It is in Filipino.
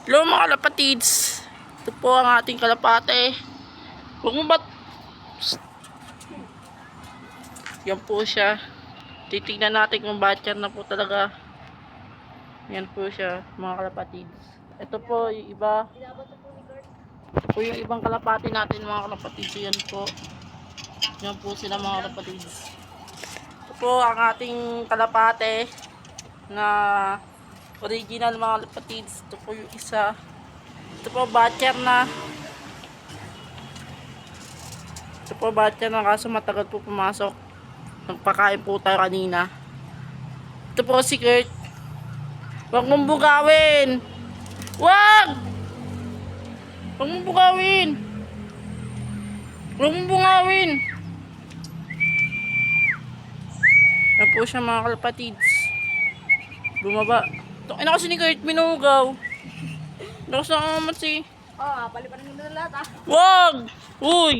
Hello mga kalapatids. Ito po ang ating kalapate. Huwag mo ba't... Yan po siya. Titignan natin kung batcher na po talaga. Yan po siya mga kalapatids. Ito po yung iba. Ito po yung ibang kalapati natin mga kalapatids. Yan po. Yan po sila mga kalapatids. Ito po ang ating kalapate na original mga kalapatids. Ito po yung isa. Ito po batcher na. Ito po batcher na kaso matagal po pumasok. Nagpakain po tayo kanina. Ito po si Kurt. Huwag mong bugawin! Huwag! Huwag mong bugawin! Huwag mong bugawin! Yan po siya mga kalapatids. Bumaba. Ina kasi ni Kurt minugaw. Lakas na kamat si... Paliparan mo na lahat ah. Wag! Uy!